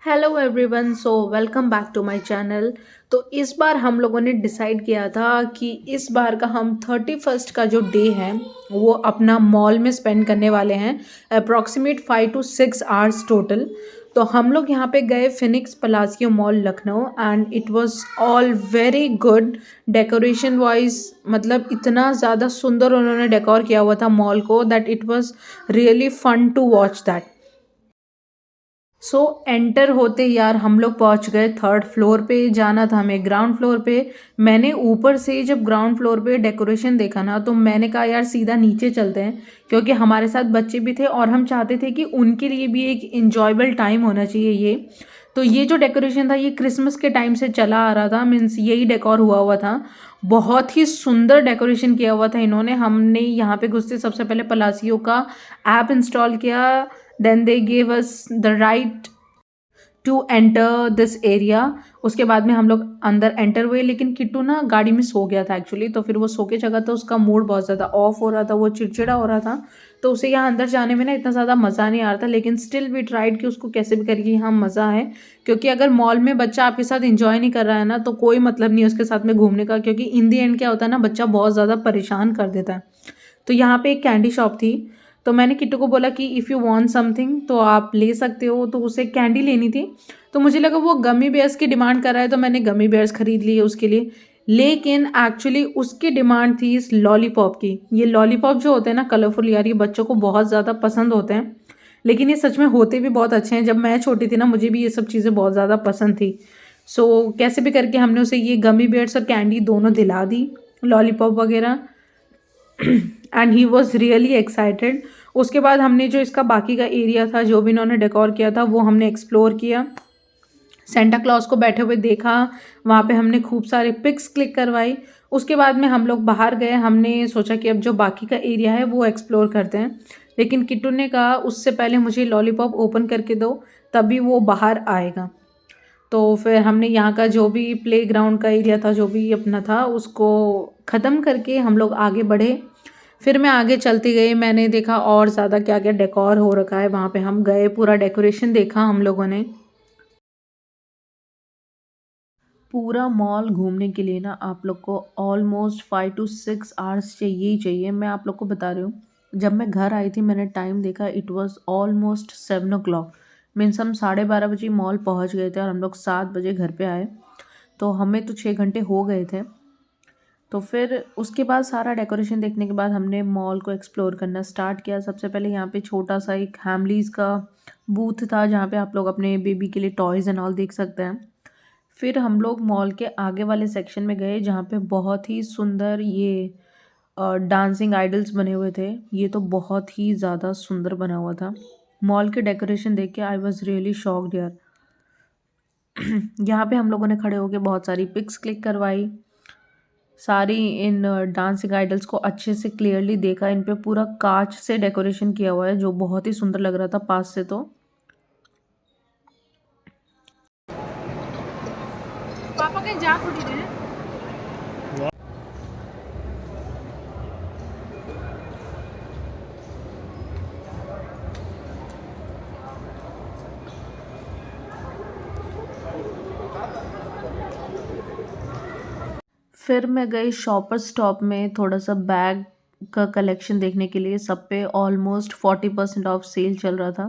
Hello everyone, so welcome back to my channel. तो इस बार हम लोगों ने डिसाइड किया था कि इस बार का हम 31st का जो डे है वो अपना मॉल में स्पेंड करने वाले हैं। Approximate 5 to 6 hours total. तो हम लोग यहाँ पे गए Phoenix Palassio mall Lucknow and it was all very good. Decoration wise मतलब इतना ज़्यादा सुंदर उन्होंने डेकोर किया हुआ था मॉल को that it was really fun to watch that. So enter होते ही यार हम लोग पहुंच गए थर्ड फ्लोर पे। जाना था हमें ग्राउंड फ्लोर पे। मैंने ऊपर से जब ग्राउंड फ्लोर पे डेकोरेशन देखा ना तो मैंने कहा यार सीधा नीचे चलते हैं, क्योंकि हमारे साथ बच्चे भी थे और हम चाहते थे कि उनके लिए भी एक इंजॉयबल टाइम होना चाहिए ये। तो ये जो डेकोरेशन था ये क्रिसमस के टाइम से चला आ रहा था, मीन्स यही डेकोर हुआ हुआ था। बहुत ही सुंदर डेकोरेशन किया हुआ था इन्होंने। हमने यहाँ पे घुसते सबसे पहले पलासियो का ऐप इंस्टॉल किया। Then they gave us the right to enter this area. उसके बाद में हम लोग अंदर एंटर हुए, लेकिन किट्टू ना गाड़ी में सो गया था एक्चुअली। तो फिर वो सो के जगह तो उसका मूड बहुत ज़्यादा ऑफ हो रहा था, वो चिड़चिड़ा हो रहा था। तो उसे यहाँ अंदर जाने में ना इतना ज़्यादा मज़ा नहीं आ रहा था, लेकिन स्टिल वी ट्राइड कि उसको कैसे भी करके यहाँ मज़ा है। क्योंकि अगर मॉल में बच्चा आपके साथ इंजॉय नहीं कर रहा है ना तो कोई मतलब नहीं है उसके साथ में घूमने का, क्योंकि इन दी एंड क्या होता है ना, बच्चा बहुत ज़्यादा परेशान कर देता है। तो यहाँ पे एक कैंडी शॉप थी। तो मैंने किट्टू को बोला कि इफ़ यू वांट समथिंग तो आप ले सकते हो। तो उसे कैंडी लेनी थी। तो मुझे लगा वो गमी बेयर्स की डिमांड कर रहा है, तो मैंने गमी बेयर्स खरीद लिए उसके लिए। लेकिन एक्चुअली उसकी डिमांड थी इस लॉलीपॉप की। ये लॉलीपॉप जो होते हैं ना कलरफुल, यार ये बच्चों को बहुत ज़्यादा पसंद होते हैं। लेकिन ये सच में होते भी बहुत अच्छे हैं। जब मैं छोटी थी ना मुझे भी ये सब चीज़ें बहुत ज़्यादा पसंद थी। सो कैसे भी करके हमने उसे ये गमी बेयर्स और कैंडी दोनों दिला दी, लॉलीपॉप वगैरह। And he was really excited. उसके बाद हमने जो इसका बाकी का एरिया था जो भी इन्होंने डेकोर किया था वो हमने एक्सप्लोर किया। सेंटा क्लॉज को बैठे हुए देखा। वहाँ पे हमने खूब सारे पिक्स क्लिक करवाई। उसके बाद में हम लोग बाहर गए। हमने सोचा कि अब जो बाकी का एरिया है वो एक्सप्लोर करते हैं, लेकिन किट्टू ने कहा उससे पहले मुझे लॉलीपॉप ओपन करके दो, तभी वो बाहर आएगा। तो फिर हमने यहाँ का जो भी प्लेग्राउंड का एरिया था जो भी अपना था उसको ख़त्म करके हम लोग आगे बढ़े। फिर मैं आगे चलती गई। मैंने देखा और ज़्यादा क्या क्या डेकोर हो रखा है वहाँ पे। हम गए, पूरा डेकोरेशन देखा हम लोगों ने। पूरा मॉल घूमने के लिए ना आप लोग को ऑलमोस्ट 5 to 6 आवर्स चाहिए ही चाहिए। मैं आप लोग को बता रही हूँ, जब मैं घर आई थी मैंने टाइम देखा, it was almost 7 o'clock। Means हम 12:30 बजे मॉल पहुँच गए थे और हम लोग 7 बजे घर पे आए। तो हमें तो 6 घंटे हो गए थे। तो फिर उसके बाद सारा डेकोरेशन देखने के बाद हमने मॉल को एक्सप्लोर करना स्टार्ट किया। सबसे पहले यहाँ पे छोटा सा एक हैमलीज़ का बूथ था जहाँ पे आप लोग अपने बेबी के लिए टॉयज़ एंड ऑल देख सकते हैं। फिर हम लोग मॉल के आगे वाले सेक्शन में गए जहाँ पे बहुत ही सुंदर ये डांसिंग आइडल्स बने हुए थे। ये तो बहुत ही ज़्यादा सुंदर बना हुआ था। मॉल के डेकोरेशन देख के आई वॉज रियली शॉक्ड यार। यहाँ पे हम लोगों ने खड़े होके बहुत सारी पिक्स क्लिक करवाई। सारी इन डांसिंग आइडल्स को अच्छे से क्लियरली देखा। इन पे पूरा कांच से डेकोरेशन किया हुआ है जो बहुत ही सुंदर लग रहा था पास से। तो पापा कहीं जा थोड़ी रहे हैं। फिर मैं गई शॉपर स्टॉप में थोड़ा सा बैग का कलेक्शन देखने के लिए। सब पे ऑलमोस्ट 40% ऑफ सेल चल रहा था।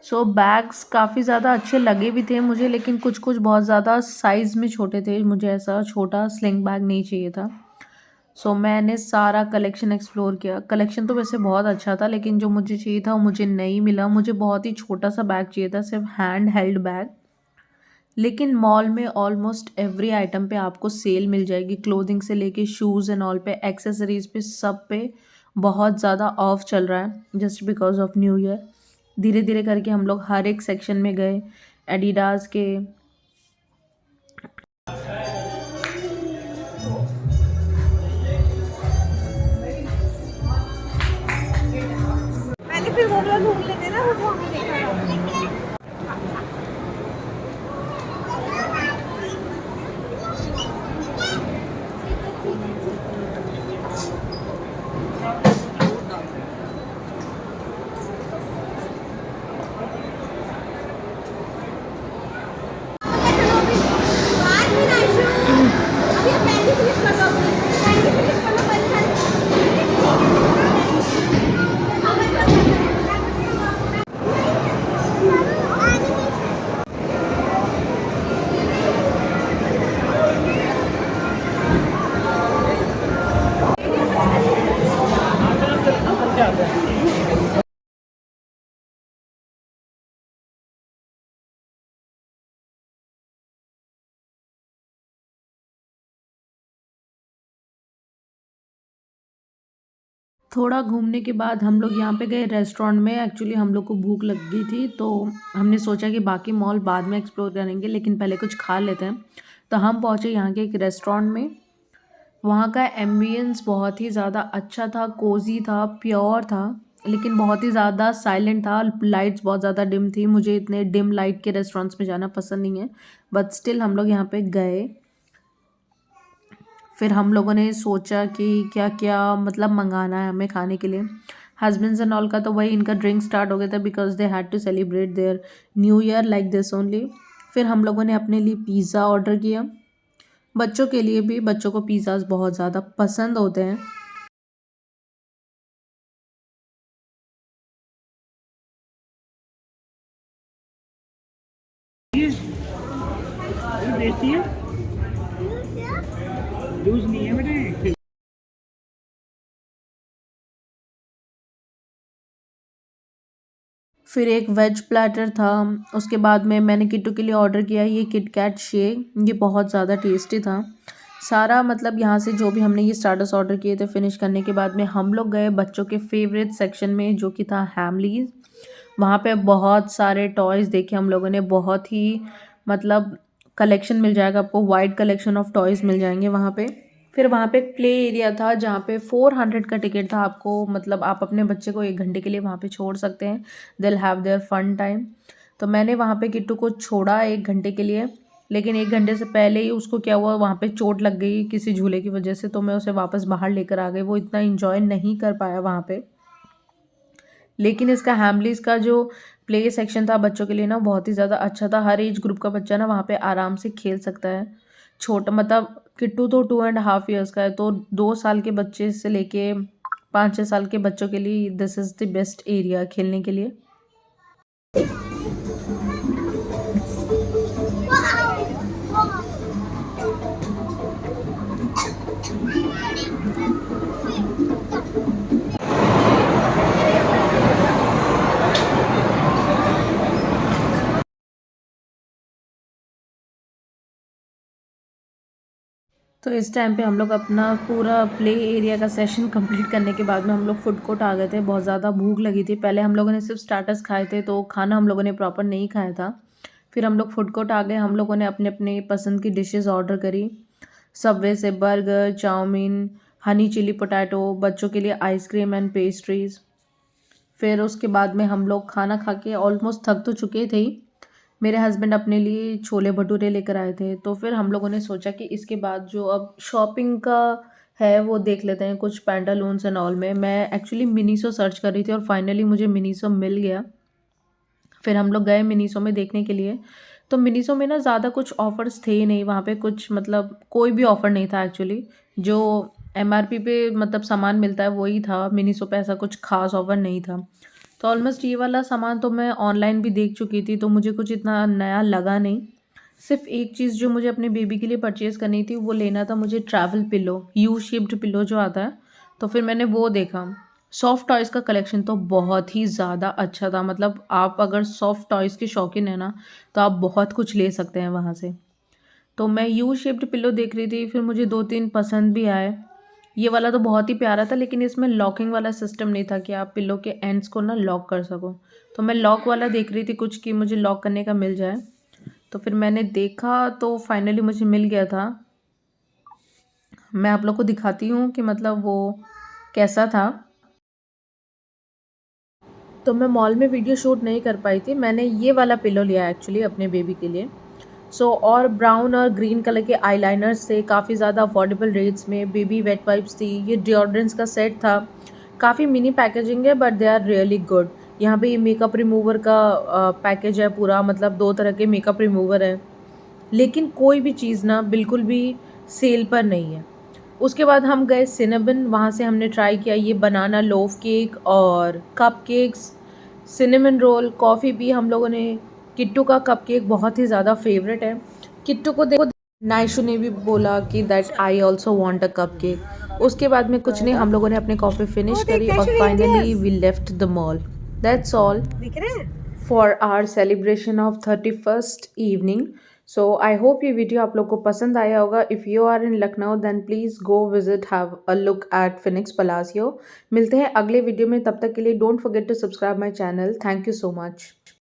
सो बैग्स काफ़ी ज़्यादा अच्छे लगे भी थे मुझे, लेकिन कुछ कुछ बहुत ज़्यादा साइज़ में छोटे थे। मुझे ऐसा छोटा स्लिंग बैग नहीं चाहिए था। सो मैंने सारा कलेक्शन एक्सप्लोर किया। कलेक्शन तो वैसे बहुत अच्छा था, लेकिन जो मुझे चाहिए था वो मुझे नहीं मिला। मुझे बहुत ही छोटा सा बैग चाहिए था, सिर्फ हैंड हेल्ड बैग। लेकिन मॉल में ऑलमोस्ट एवरी आइटम पे आपको सेल मिल जाएगी। क्लोथिंग से लेके शूज़ एंड ऑल पे, एक्सेसरीज पे, सब पे बहुत ज़्यादा ऑफ चल रहा है just because of new year. धीरे धीरे करके हम लोग हर एक सेक्शन में गए। एडिडास के मैंने फिर वो वाला ढूंढ लेते ना, वो हमें देखा। थोड़ा घूमने के बाद हम लोग यहाँ पे गए रेस्टोरेंट में। एक्चुअली हम लोग को भूख लग गई थी, तो हमने सोचा कि बाकी मॉल बाद में एक्सप्लोर करेंगे, लेकिन पहले कुछ खा लेते हैं। तो हम पहुँचे यहाँ के एक रेस्टोरेंट में। वहाँ का एम्बियंस बहुत ही ज़्यादा अच्छा था, कोजी था, प्योर था, लेकिन बहुत ही ज़्यादा साइलेंट था। लाइट्स बहुत ज़्यादा डिम थी। मुझे इतने डिम लाइट के रेस्टोरेंट्स में जाना पसंद नहीं है, बट स्टिल हम लोग यहाँ पे गए। फिर हम लोगों ने सोचा कि क्या क्या मतलब मंगाना है हमें खाने के लिए। हस्बैंड्स एंड ऑल का तो वही इनका ड्रिंक स्टार्ट हो गया था, because they had to celebrate their new year like this only. फिर हम लोगों ने अपने लिए पिज़्ज़ा ऑर्डर किया। बच्चों के लिए भी, बच्चों को पिज़्ज़ाज बहुत ज़्यादा पसंद होते हैं। देती है लूज नहीं है बेटे। फिर एक वेज प्लेटर था। उसके बाद में मैंने किट्टू के लिए ऑर्डर किया ये किटकैट शेक। ये बहुत ज़्यादा टेस्टी था। सारा मतलब यहाँ से जो भी हमने ये स्टार्टर्स ऑर्डर किए थे, फिनिश करने के बाद में हम लोग गए बच्चों के फेवरेट सेक्शन में, जो कि था हैमलीज। वहाँ पे बहुत सारे टॉयज़ देखे हम लोगों ने। बहुत ही मतलब कलेक्शन मिल जाएगा आपको, वाइड कलेक्शन ऑफ टॉयज़ मिल जाएंगे वहाँ पे। फिर वहाँ पे एक प्ले एरिया था जहाँ पे 400 का टिकट था आपको, मतलब आप अपने बच्चे को 1 घंटे के लिए वहाँ पे छोड़ सकते हैं। दिल हैव देयर फन टाइम। तो मैंने वहाँ पे किट्टू को छोड़ा 1 घंटे के लिए, लेकिन 1 घंटे से पहले ही उसको क्या हुआ, वहाँ पे चोट लग गई किसी झूले की वजह से। तो मैं उसे वापस बाहर लेकर आ गई। वो इतना इंजॉय नहीं कर पाया वहाँ पे। लेकिन इसका हैमलीज का जो प्ले सेक्शन था बच्चों के लिए ना, बहुत ही ज़्यादा अच्छा था। हर एज ग्रुप का बच्चा ना वहाँ पे आराम से खेल सकता है। छोटा मतलब किट्टू तो 2.5 ईयर्स का है, तो 2 साल के बच्चे से लेके 5-6 साल के बच्चों के लिए this is the best area खेलने के लिए। तो इस टाइम पे हम लोग अपना पूरा प्ले एरिया का सेशन कंप्लीट करने के बाद में हम लोग फूड कोर्ट आ गए थे। बहुत ज़्यादा भूख लगी थी। पहले हम लोगों ने सिर्फ स्टार्टर्स खाए थे, तो खाना हम लोगों ने प्रॉपर नहीं खाया था। फिर हम लोग फूड कोर्ट आ गए। हम लोगों ने अपने अपने पसंद की डिशेस ऑर्डर करी। सबवे से burger, chow mein, honey chilli potato, बच्चों के लिए आइसक्रीम एंड पेस्ट्रीज़। फिर उसके बाद में हम लोग खाना खा के ऑलमोस्ट थक तो चुके थे ही। मेरे हस्बैंड अपने लिए छोले भटूरे लेकर आए थे। तो फिर हम लोगों ने सोचा कि इसके बाद जो अब शॉपिंग का है वो देख लेते हैं, कुछ पैंटालून्स एंड ऑल में। मैं एक्चुअली मिनीसो सर्च कर रही थी और फाइनली मुझे मिनीसो मिल गया। फिर हम लोग गए मिनीसो में देखने के लिए। तो मिनीसो में ना ज़्यादा कुछ ऑफ़र्स थे ही नहीं वहाँ पे। कुछ मतलब कोई भी ऑफ़र नहीं था एक्चुअली। जो एमआरपी पे मतलब सामान मिलता है वही था। मिनीसो पे ऐसा कुछ ख़ास ऑफ़र नहीं था। तो ऑलमोस्ट ये वाला सामान तो मैं ऑनलाइन भी देख चुकी थी, तो मुझे कुछ इतना नया लगा नहीं। सिर्फ एक चीज़ जो मुझे अपने बेबी के लिए परचेज़ करनी थी, वो लेना था मुझे travel pillow, U shaped pillow जो आता है। तो फिर मैंने वो देखा। सॉफ्ट टॉयज़ का कलेक्शन तो बहुत ही ज़्यादा अच्छा था। मतलब आप अगर सॉफ्ट टॉयज़ के शौकीन हैं ना, तो आप बहुत कुछ ले सकते हैं वहाँ से। तो मैं यू शेप्ड पिलो देख रही थी, फिर मुझे 2-3 पसंद भी आए। ये वाला तो बहुत ही प्यारा था, लेकिन इसमें लॉकिंग वाला सिस्टम नहीं था कि आप पिलो के एंड्स को ना लॉक कर सको। तो मैं लॉक वाला देख रही थी कुछ, कि मुझे लॉक करने का मिल जाए। तो फिर मैंने देखा तो फाइनली मुझे मिल गया था। मैं आप लोग को दिखाती हूँ कि मतलब वो कैसा था। तो मैं मॉल में वीडियो शूट नहीं कर पाई थी। मैंने ये वाला पिलो लिया एक्चुअली अपने बेबी के लिए। और ब्राउन और ग्रीन कलर के आईलाइनर्स थे, काफ़ी ज़्यादा अफोर्डेबल रेट्स में। बेबी वेट वाइप्स थी। ये डिओड्रेंट्स का सेट था। काफ़ी मिनी पैकेजिंग है, but they are really good. यहाँ पे ये मेकअप रिमूवर का पैकेज है पूरा, मतलब 2 तरह के मेकअप रिमूवर हैं। लेकिन कोई भी चीज़ ना बिल्कुल भी सेल पर नहीं है। उसके बाद हम गए सिनेमन। वहाँ से हमने ट्राई किया ये बनाना लोफ केक और cupcakes, cinnamon roll, coffee पी हम लोगों ने। किट्टू का कप केक बहुत ही ज़्यादा फेवरेट है। किट्टू को देखो, नाइशू ने भी बोला कि that I also want a cup cake. उसके बाद में कुछ नहीं, हम लोगों ने अपनी कॉफ़ी फिनिश करी और finally we left the mall. That's all for our celebration of 31st evening. So I hope ये वीडियो आप लोग को पसंद आया होगा। If you are in Lucknow then please go visit have a look at Phoenix Palassio. मिलते हैं अगले वीडियो में, तब तक के लिए don't forget to subscribe my channel. Thank you so much.